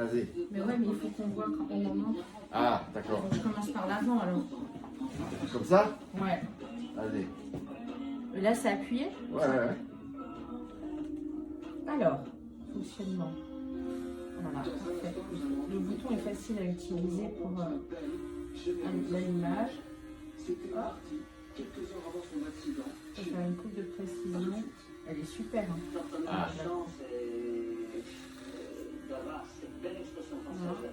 Vas-y. Mais ouais, mais il faut qu'on voit quand on en monte. Ah, d'accord. Donc je commence par l'avant alors. Comme ça? Ouais. Allez. Et là, c'est appuyé? Ouais, ouais, ouais. Alors, fonctionnement. Voilà, parfait. Le bouton est facile à utiliser pour l'allumage. Hop. Je vais faire une coupe de précision. Elle est super. Hein. Ah. Voilà.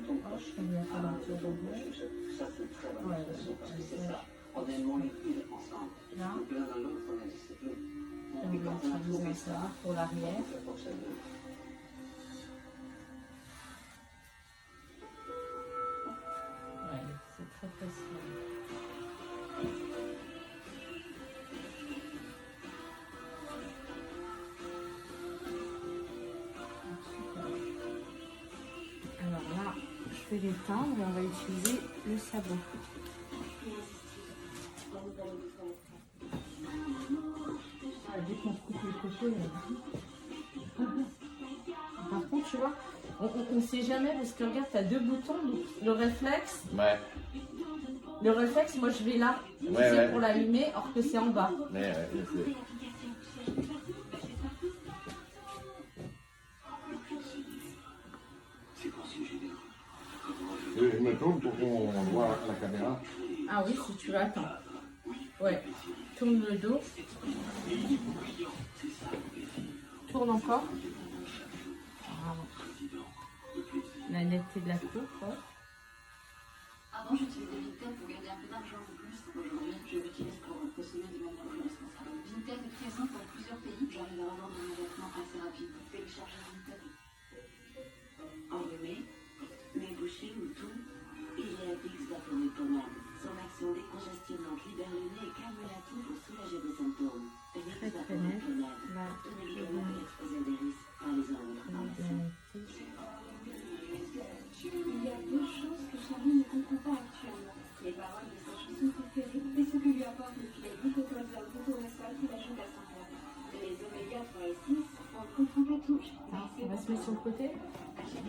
Hop, je vais lui faire un petit rebond. Ouais, là. Et on va utiliser ça pour l'arrière. Ouais, c'est très facile. Alors là, je vais l'éteindre et on va utiliser le sabot. Dès qu'on coupe les côtés. Par contre, tu vois, on ne sait jamais parce que regarde, tu as deux boutons. Donc le réflexe, Ouais. moi je vais là, Ouais, ouais. pour l'allumer, or que c'est en bas. Ouais, je sais. Je me tourne pour qu'on voit la caméra. Ah oui, si tu veux, attends. Ouais, tourne le dos. Tourne encore. Bravo. La netteté de la coupe. Ouais. Avant, j'utilisais Vinted pour gagner un peu d'argent en plus. Aujourd'hui, je l'utilise pour consommer de manière plus responsable. Vinted est présent dans plusieurs pays. J'arrive à revendre mes vêtements assez rapide. Téléchargez Vinted. Enrhumé, mes bouchées ou tout, il y a Bix d'Apollo Pommade. Son action décongestionnante libère le nez et calme la toux pour soulager vos symptômes. Très très net. Là, Tenez le médicament et exposez des risques. Parlez-en à votre pharmacien. Il y a deux choses que Charlie ne comprend pas actuellement. Les paroles de sa chanson préférée et ce que lui apporte le filet glucocortisol glucoresol qui l'ajoute à son corps. Les oméga 3 et 6, on ne comprend pas tout. on va se mettre sur le côté.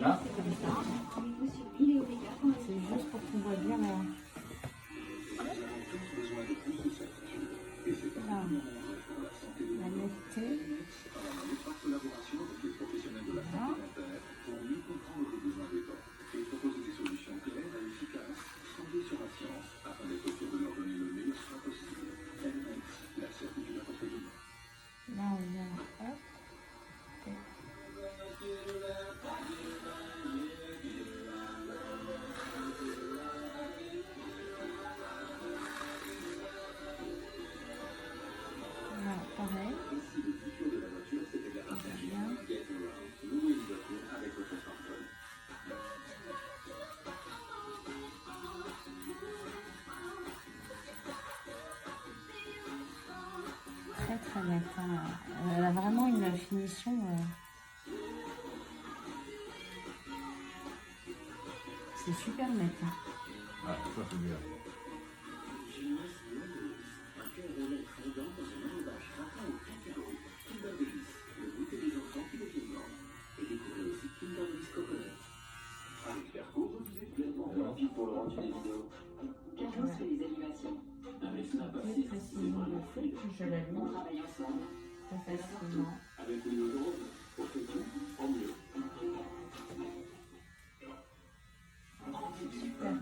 Là? Comme ça. Rendez-vous sur bileomega.fr. C'est juste pour qu'on voit bien la... Là. La netteté. Là. Là, on vient, hop. Là, pareil. Bien. Très très net. Hein. Elle a vraiment une finition. C'est super net. Hein. Ah, ça c'est bien. Carlos fait les animations. Très précision de feu, je l'allume très facilement. Super.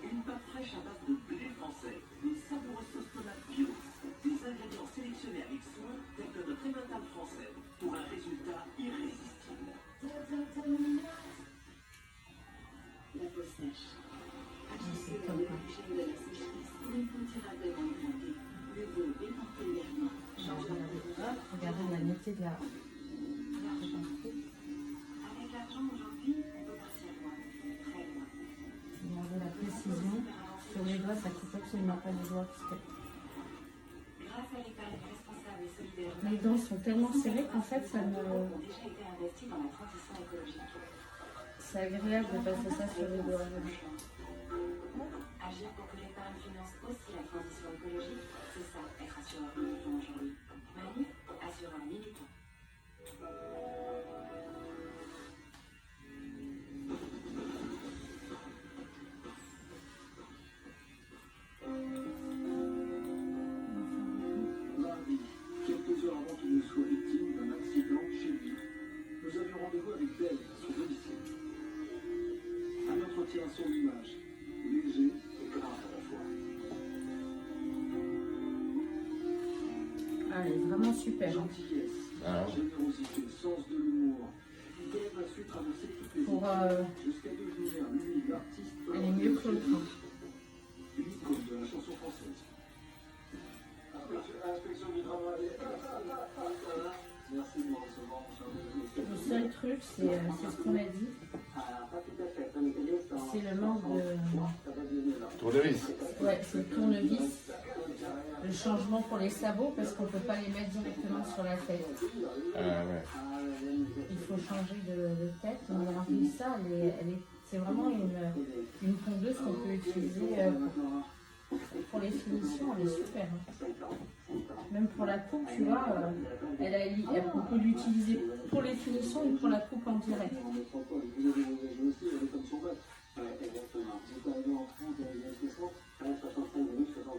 Une pâte fraîche à base de blé français, une savoureuse sauce tomate bio, des ingrédients sélectionnés avec soin tels que notre emmental français pour un résultat irrésistible. La peau sèche. C'est Agissez top. dans l'origine de la sécheresse pour une peau durablement hydratée. Le veau déporté légèrement. Change la peau. Hop, regardez la netteté de la... Avec l'argent aujourd'hui, on peut partir loin. Très loin. Regardez la précision. Sur les doigts, ça coupe absolument pas les doigts. Parce que Grâce à l'épargne responsable et solidaire, les dents sont tellement serrées qu'en fait, ça me... ont déjà été investis dans la transition écologique. C'est agréable de passer ça sur les doigts. Agir pour que l'épargne finance aussi la transition écologique, c'est ça, être assureur militant aujourd'hui. Manif, assureur militant. est vraiment super. Hein. Gentillesse, Ah ouais. générosité, sens de l'humour. Dave a su traverser toutes les Pour, étapes jusqu'à devenir l'unique artiste. elle est mieux que l'autre. Hein. Une icône de la chanson française. Inspection du travail. Merci de me recevoir, mon cher. Le seul truc, c'est ce qu'on a dit, c'est le manque de... Tournevis. Ouais, c'est le tournevis, le changement pour les sabots, parce qu'on ne peut pas les mettre directement sur la tête. Ah ouais. Il faut changer de tête. On a vu ça, c'est vraiment une tondeuse qu'on peut utiliser pour les finitions, elle est super. Hein. Même pour la coupe, tu vois, on peut l'utiliser pour les finitions et pour la coupe en direct.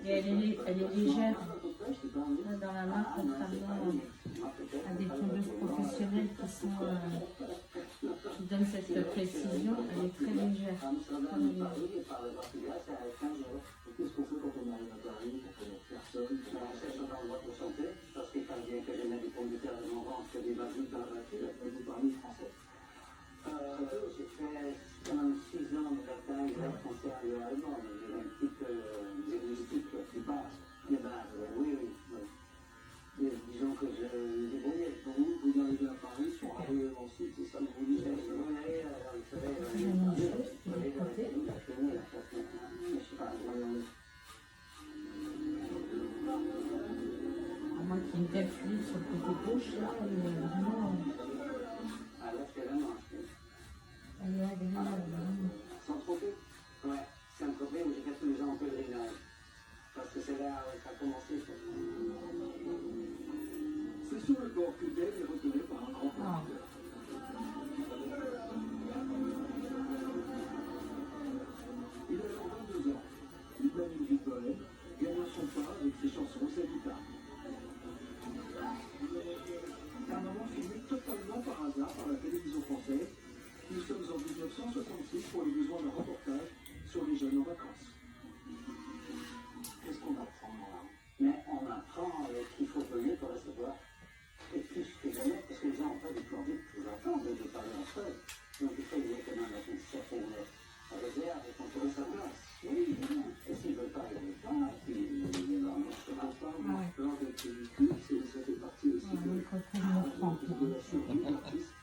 Et elle est légère dans la main, contrairement à des tondeuses professionnelles qui donnent cette précision. Elle est très légère. Très légère. Qu'est-ce qu'on fait quand on arrive à Paris, pour connaître personne? On cherche dans le votre santé, parce que quand bien que j'ai mis des pommes de terre de mon ventre, que des basiques dans la voiture, et vous parlez français. J'ai fait quand même 6 ans de latin, grec, français, allemand, mais j'ai un petit peu linguistique qui passe. Les bases, oui. Disons que je me débrouillais. Vous arrivez à Paris, sur un rue ensuite, c'est ça que vous dites? À moins qu'il y ait une telle fluide sur le côté gauche, là, elle est vraiment... Elle est agréable. Sans tromper? Ouais, c'est un tromper où j'ai fait tous les ans en pèlerinage. Parce que c'est là où ça a commencé. C'est sur le bord que Dave est retenu par un grand producteur. Il a alors 22 ans. Il mène une vie de bohème, gagnant son pain avec ses chansons et sa guitare. Un moment filmé totalement par hasard par la télévision française. Nous sommes en 1966 pour les besoins d'un reportage sur les jeunes en vacances. Qu'est-ce qu'on apprend là? Mais on apprend qu'il faut payer pour recevoir. Et plus que jamais, parce que les gens n'ont pas déploré depuis longtemps de parler entre eux. Donc il faut les quand même avec une certaine réserve et contrôler sa place. Oui, et s'ils ne veulent pas, ils ne veulent pas. Puis ils n'en marcheront pas. Lors de pellicule, ça fait partie aussi de la survie de l'artiste.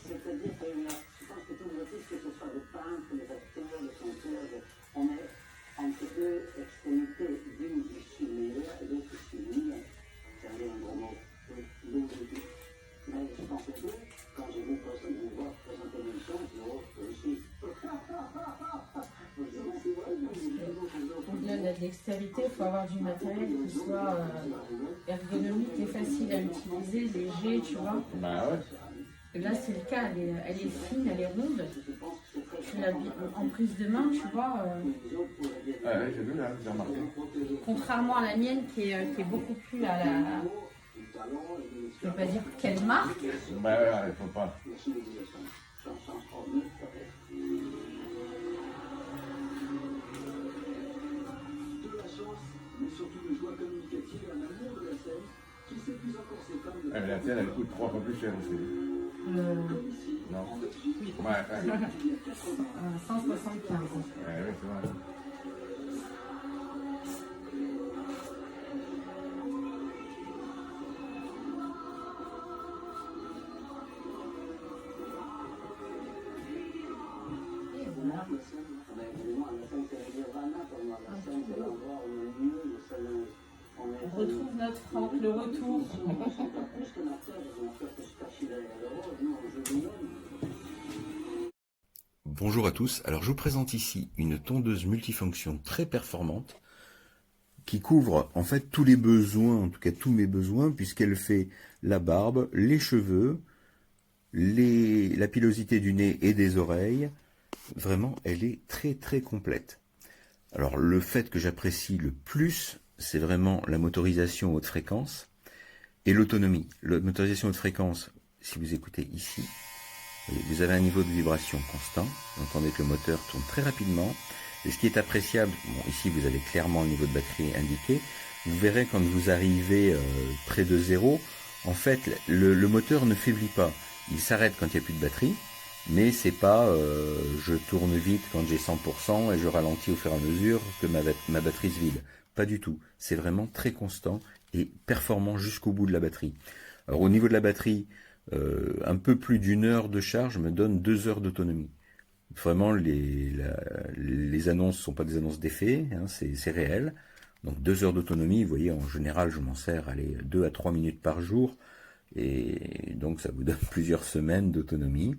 C'est-à-dire que je pense que tous les artistes, que ce soit des peintres, des acteurs, des chanteurs, on est entre deux extrémités, l'une qui suit le meilleur et l'autre qui suit le meilleur. C'est un gros mot. Mais je pensais que quand j'ai vu vous voir présenter l'émission, je dis oh, je suis. Au-delà de la dextérité, il faut avoir du matériel qui soit ergonomique et facile à utiliser, léger, tu vois. Bah ouais. Et là, c'est le cas, elle est fine, elle est ronde. Tu l'as en prise de main, tu vois. Ah ouais, j'ai vu là, j'ai remarqué. Contrairement à la mienne qui est beaucoup plus à la... Je ne veux pas dire quelle marque. Bah ouais, il faut pas. De la chance, mais surtout de joie communicative et un amour de la scène qui séduisent encore ces femmes de Ah, mais la tienne, elle coûte 3 fois plus cher aussi. Non. Ouais, 175. ouais, c'est vrai. On retrouve notre Franck, le retour. Bonjour à tous, alors je vous présente ici une tondeuse multifonction très performante qui couvre en fait tous les besoins, en tout cas tous mes besoins, puisqu'elle fait la barbe, les cheveux, la pilosité du nez et des oreilles. Vraiment, elle est très très complète. Alors le fait que j'apprécie le plus, c'est vraiment la motorisation haute fréquence et l'autonomie. La motorisation haute fréquence, si vous écoutez ici, vous avez un niveau de vibration constant. Vous entendez que le moteur tourne très rapidement. Et ce qui est appréciable, bon, ici vous avez clairement le niveau de batterie indiqué, vous verrez quand vous arrivez près de 0, en fait, le moteur ne faiblit pas. Il s'arrête quand il n'y a plus de batterie, mais c'est pas je tourne vite quand j'ai 100% et je ralentis au fur et à mesure que ma batterie se vide. Pas du tout. C'est vraiment très constant et performant jusqu'au bout de la batterie. Alors au niveau de la batterie, un peu plus d'une heure de charge me donne 2 heures d'autonomie. Vraiment, les annonces ne sont pas des annonces d'effet, hein, c'est réel. Donc 2 heures d'autonomie, vous voyez, en général, je m'en sers 2 à 3 minutes par jour. Et donc ça vous donne plusieurs semaines d'autonomie.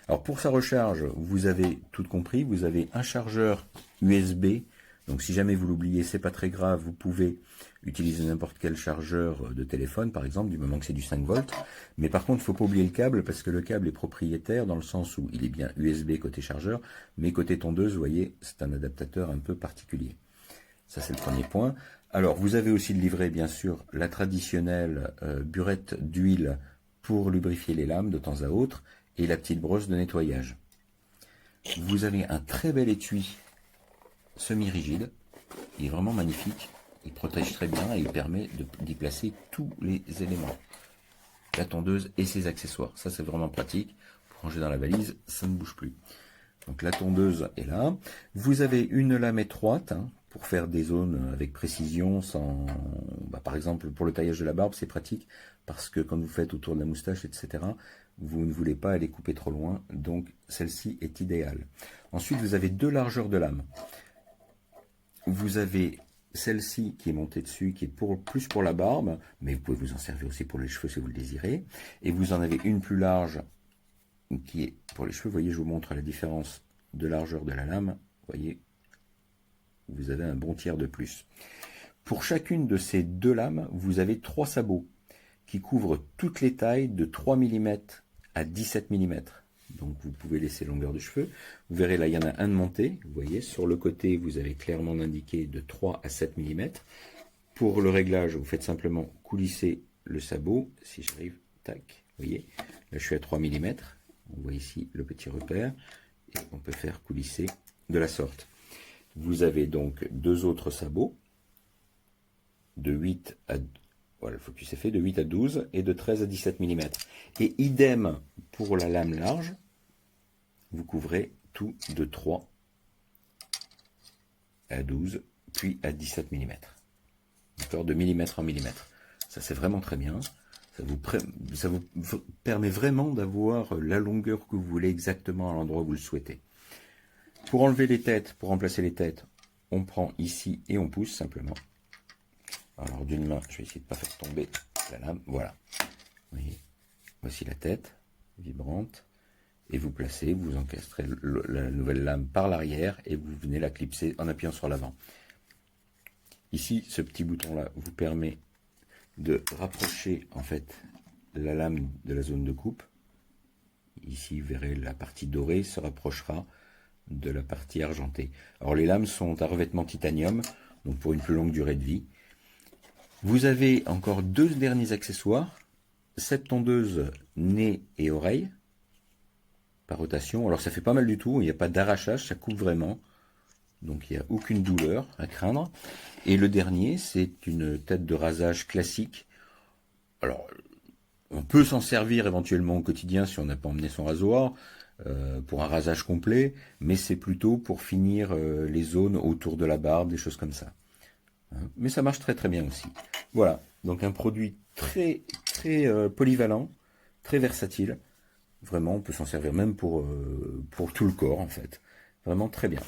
Alors pour sa recharge, vous avez tout compris, vous avez un chargeur USB. Donc si jamais vous l'oubliez, c'est pas très grave, vous pouvez utiliser n'importe quel chargeur de téléphone, par exemple, du moment que c'est du 5 volts. Mais par contre, il ne faut pas oublier le câble, parce que le câble est propriétaire, dans le sens où il est bien USB côté chargeur, mais côté tondeuse, vous voyez, c'est un adaptateur un peu particulier. Ça, c'est le premier point. Alors, vous avez aussi le livret, bien sûr, la traditionnelle burette d'huile pour lubrifier les lames de temps à autre, et la petite brosse de nettoyage. Vous avez un très bel étui semi-rigide, il est vraiment magnifique, il protège très bien et il permet d'y placer tous les éléments. La tondeuse et ses accessoires, ça c'est vraiment pratique, pour ranger dans la valise, ça ne bouge plus. Donc la tondeuse est là. Vous avez une lame étroite, hein, pour faire des zones avec précision, sans, par exemple pour le taillage de la barbe, c'est pratique, parce que quand vous faites autour de la moustache, etc., vous ne voulez pas aller couper trop loin, donc celle-ci est idéale. Ensuite, vous avez 2 largeurs de lame. Vous avez celle-ci qui est montée dessus, qui est plus pour la barbe, mais vous pouvez vous en servir aussi pour les cheveux si vous le désirez. Et vous en avez une plus large qui est pour les cheveux. Vous voyez, je vous montre la différence de largeur de la lame. Vous voyez, vous avez un bon tiers de plus. Pour chacune de ces 2 lames, vous avez 3 sabots qui couvrent toutes les tailles de 3 mm à 17 mm. Donc vous pouvez laisser longueur de cheveux. Vous verrez là, il y en a un de monté. Vous voyez, sur le côté, vous avez clairement indiqué de 3 à 7 mm. Pour le réglage, vous faites simplement coulisser le sabot. Si j'arrive, tac, vous voyez, là je suis à 3 mm. On voit ici le petit repère. Et on peut faire coulisser de la sorte. Vous avez donc 2 autres sabots de 8 à... Voilà, le focus est fait de 8 à 12 et de 13 à 17 mm. Et idem pour la lame large, vous couvrez tout de 3 à 12, puis à 17 mm. D'accord, de millimètre en millimètre. Ça, c'est vraiment très bien. Ça vous permet vraiment d'avoir la longueur que vous voulez exactement à l'endroit où vous le souhaitez. Pour enlever les têtes, pour remplacer les têtes, on prend ici et on pousse simplement. Alors d'une main, je vais essayer de ne pas faire tomber la lame. Voilà. Vous voyez, voici la tête vibrante. Et vous placez, vous encastrez la nouvelle lame par l'arrière et vous venez la clipser en appuyant sur l'avant. Ici, ce petit bouton-là vous permet de rapprocher en fait la lame de la zone de coupe. Ici, vous verrez la partie dorée se rapprochera de la partie argentée. Alors les lames sont à revêtement titanium, donc pour une plus longue durée de vie. Vous avez encore 2 derniers accessoires, cette tondeuse nez et oreille, par rotation. Alors ça fait pas mal du tout, il n'y a pas d'arrachage, ça coupe vraiment. Donc il n'y a aucune douleur à craindre. Et le dernier, c'est une tête de rasage classique. Alors, on peut s'en servir éventuellement au quotidien si on n'a pas emmené son rasoir, pour un rasage complet, mais c'est plutôt pour finir les zones autour de la barbe, des choses comme ça. Mais ça marche très très bien aussi. Voilà, donc un produit très polyvalent, très versatile. Vraiment, on peut s'en servir même pour tout le corps en fait. Vraiment très bien.